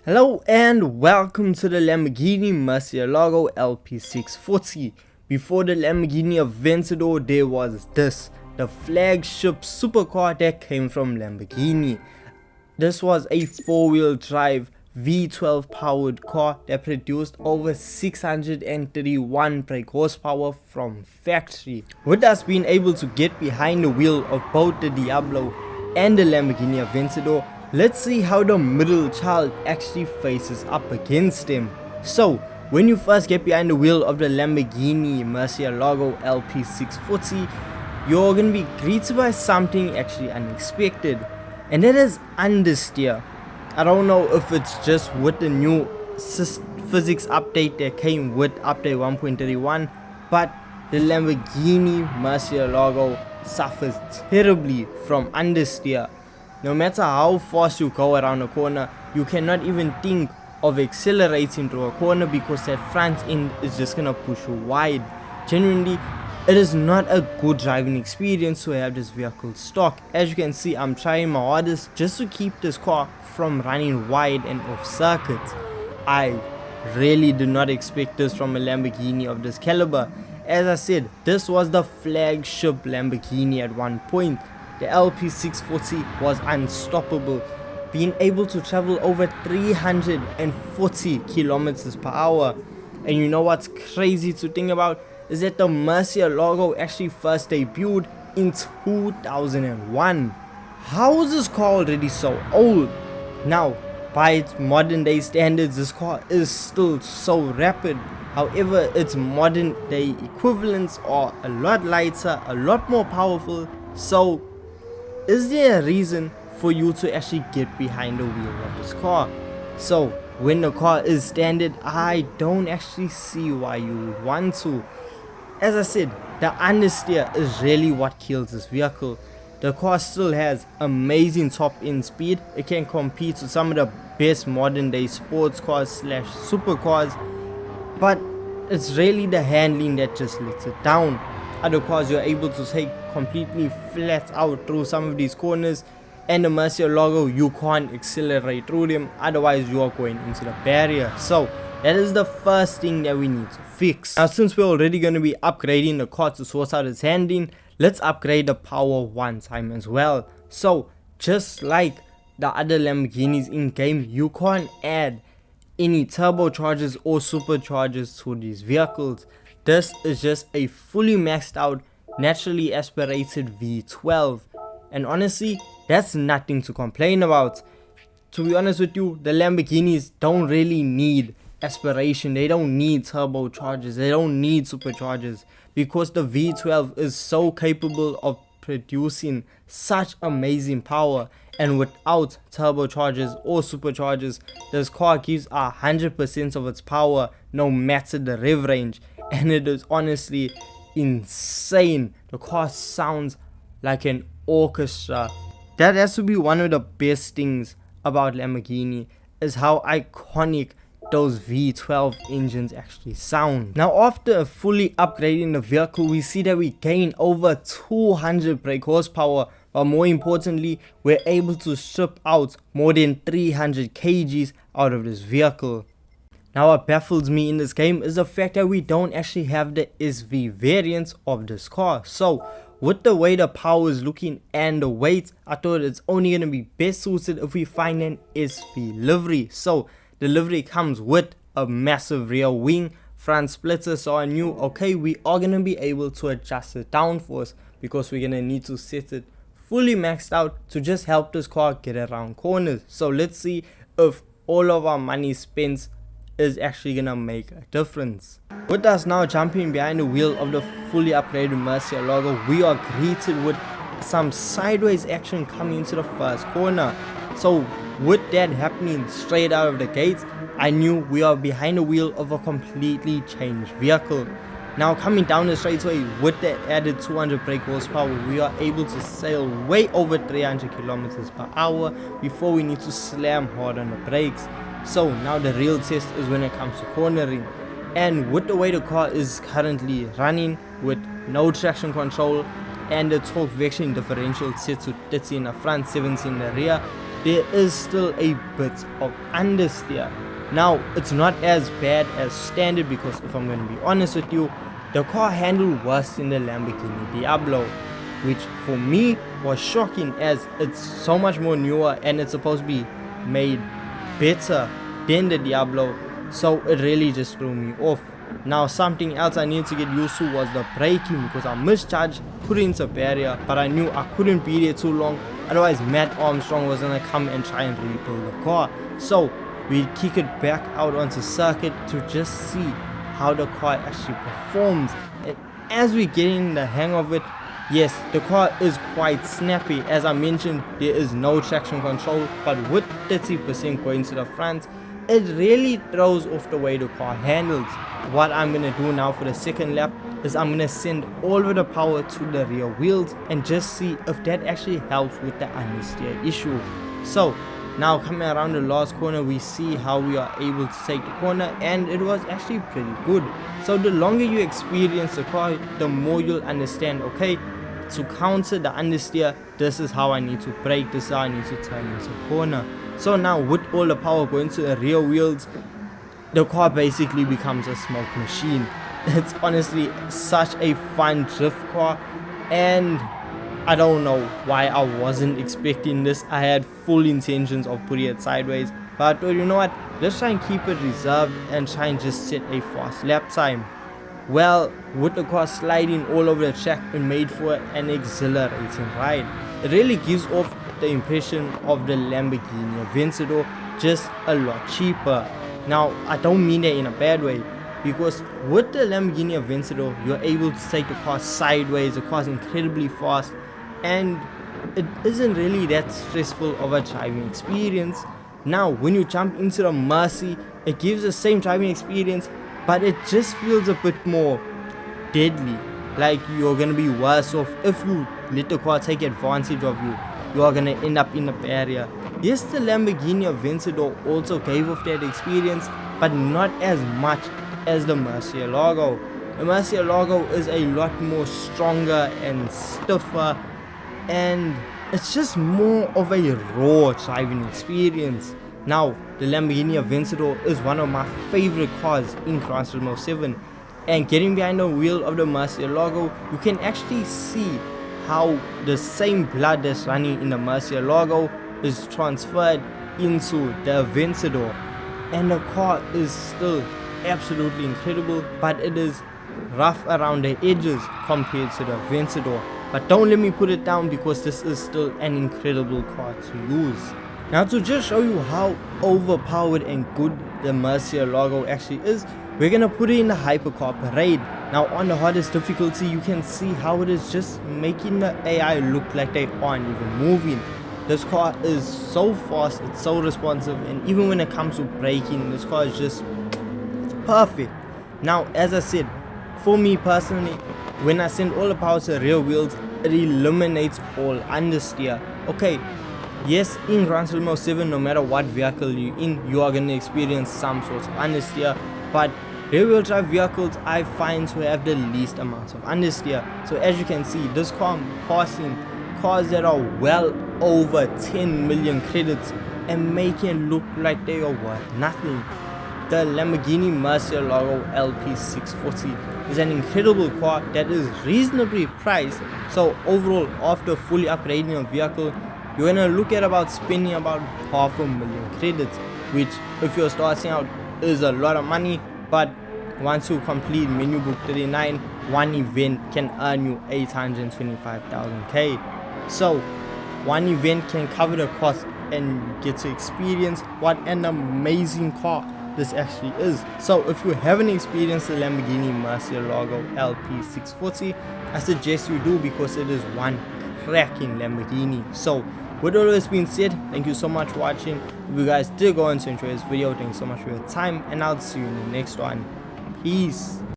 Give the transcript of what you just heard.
Hello and welcome to the Lamborghini Murciélago LP640. Before the Lamborghini Aventador, there was this, the flagship supercar that came from Lamborghini. This was a four-wheel drive V12 powered car that produced over 631 brake horsepower from factory. With us being able to get behind the wheel of both the Diablo and the Lamborghini Aventador, let's see how the middle child actually faces up against him. So, when you first get behind the wheel of the Lamborghini Murciélago LP640, you're going to be greeted by something actually unexpected, and that is understeer. I don't know if it's just with the new physics update that came with update 1.31, but the Lamborghini Murciélago suffers terribly from understeer. No matter how fast you go around a corner, you cannot even think of accelerating through a corner because that front end is just gonna push you wide. Genuinely, it is not a good driving experience to have this vehicle stock. As you can see, I'm trying my hardest just to keep this car from running wide and off circuit. I really did not expect this from a Lamborghini of this caliber. As I said, this was the flagship Lamborghini at one point. The LP640 was unstoppable, being able to travel over 340 kilometers per hour. And you know what's crazy to think about is that the Murciélago actually first debuted in 2001. How is this car already so old? Now, by its modern day standards, this car is still so rapid. However, its modern day equivalents are a lot lighter, a lot more powerful. So, is there a reason for you to actually get behind the wheel of this car? So, when the car is standard, I don't actually see why you would want to. As I said, the understeer is really what kills this vehicle. The car still has amazing top end speed. It can compete with some of the best modern day sports cars / supercars, but it's really the handling that just lets it down. Other cars you're able to take completely flat out through some of these corners, and the Murciélago you can't accelerate through them, otherwise you are going into the barrier. So that is the first thing that we need to fix. Now, since we're already going to be upgrading the car to sort out its handling, let's upgrade the power one time as well. So just like the other Lamborghinis in game, you can't add any turbochargers or superchargers to these vehicles. This is just a fully maxed out, naturally aspirated V12, and honestly, that's nothing to complain about. To be honest with you, the Lamborghinis don't really need aspiration, they don't need turbochargers, they don't need superchargers, because the V12 is so capable of producing such amazing power, and without turbochargers or superchargers, this car gives 100% of its power no matter the rev range, and it is honestly insane. The car sounds like an orchestra. That has to be one of the best things about Lamborghini, is how iconic those V12 engines actually sound. Now, after fully upgrading the vehicle, we see that we gain over 200 brake horsepower, but more importantly, we're able to strip out more than 300 kgs out of this vehicle. Now, what baffles me in this game is the fact that we don't actually have the SV variants of this car. So, with the way the power is looking and the weight, I thought it's only going to be best suited if we find an SV livery. So, the livery comes with a massive rear wing, front splitter, so I knew, okay, we are going to be able to adjust the downforce because we're going to need to set it fully maxed out to just help this car get around corners. So let's see if all of our money spent is actually gonna make a difference. With us now jumping behind the wheel of the fully upgraded Murciélago, we are greeted with some sideways action coming into the first corner. So with that happening straight out of the gates, I knew we are behind the wheel of a completely changed vehicle. Now, coming down the straightaway with the added 200 brake horsepower, we are able to sail way over 300 kilometers per hour before we need to slam hard on the brakes. So now the real test is when it comes to cornering, and with the way the car is currently running with no traction control and the torque vectoring differential set to 30 in the front, 70 in the rear, there is still a bit of understeer. Now, it's not as bad as standard because if I'm going to be honest with you, the car handled worse in the Lamborghini Diablo, which for me was shocking as it's so much more newer and it's supposed to be made better than the Diablo, so it really just threw me off. Now, something else I need to get used to was the braking because I misjudged, put into barrier, but I knew I couldn't be there too long, otherwise Matt Armstrong was going to come and try and rebuild the car. So we kick it back out onto circuit to just see how the car actually performs. And as we're getting the hang of it, yes, the car is quite snappy. As I mentioned, there is no traction control, but with 30% going to the front, it really throws off the way the car handles. What I'm going to do now for the second lap is I'm going to send all of the power to the rear wheels and just see if that actually helps with the understeer issue. So now coming around the last corner, we see how we are able to take the corner, and it was actually pretty good. So the longer you experience the car, the more you'll understand, okay, to counter the understeer, this is how I need to brake, this is how I need to turn into a corner. So now with all the power going to the rear wheels, the car basically becomes a smoke machine. It's honestly such a fun drift car, and I don't know why I wasn't expecting this. I had full intentions of putting it sideways, but I thought, you know what, let's try and keep it reserved and try and just set a fast lap time. Well, with the car sliding all over the track, it made for an exhilarating ride. It really gives off the impression of the Lamborghini Aventador, just a lot cheaper. Now, I don't mean that in a bad way, because with the Lamborghini Aventador, you're able to take the car sideways, the car's incredibly fast, and it isn't really that stressful of a driving experience. Now, when you jump into the Murci, it gives the same driving experience, but it just feels a bit more deadly. Like you're gonna be worse off if you let the car take advantage of you. You are gonna end up in a barrier. Yes, the Lamborghini Aventador also gave off that experience, but not as much as the Murciélago. The Murciélago is a lot more stronger and stiffer, and it's just more of a raw driving experience. Now, the Lamborghini Aventador is one of my favorite cars in Gran Turismo 7, and getting behind the wheel of the Murciélago, you can actually see how the same blood that's running in the Murciélago is transferred into the Aventador, and the car is still absolutely incredible, but it is rough around the edges compared to the Aventador. But don't let me put it down, because this is still an incredible car to use. Now, to just show you how overpowered and good the Murciélago actually is, we're gonna put it in the hypercar parade. Now, on the hardest difficulty, you can see how it is just making the AI look like they aren't even moving. This car is so fast, it's so responsive, and even when it comes to braking, this car is just perfect. Now, as I said, for me personally, when I send all the power to the rear wheels, it eliminates all understeer. Okay, yes, in Gran Turismo 7, no matter what vehicle you're in, you are going to experience some sort of understeer, but rear wheel drive vehicles I find to have the least amount of understeer. So as you can see, this car passing cars that are well over 10 million credits and making it look like they are worth nothing. The Lamborghini Murciélago LP640 is an incredible car that is reasonably priced. So overall, after fully upgrading a vehicle, you're gonna look at about spending about 500,000 credits, which if you're starting out is a lot of money, but once you complete menu book 39, one event can earn you 825,000 K. So one event can cover the cost and you get to experience what an amazing car this actually is. So if you haven't experienced the Lamborghini Murciélago LP640, I suggest you do, because it is one cracking Lamborghini. So with all this being said, thank you so much for watching. If you guys did go on to enjoy this video, thank you so much for your time, and I'll see you in the next one. Peace.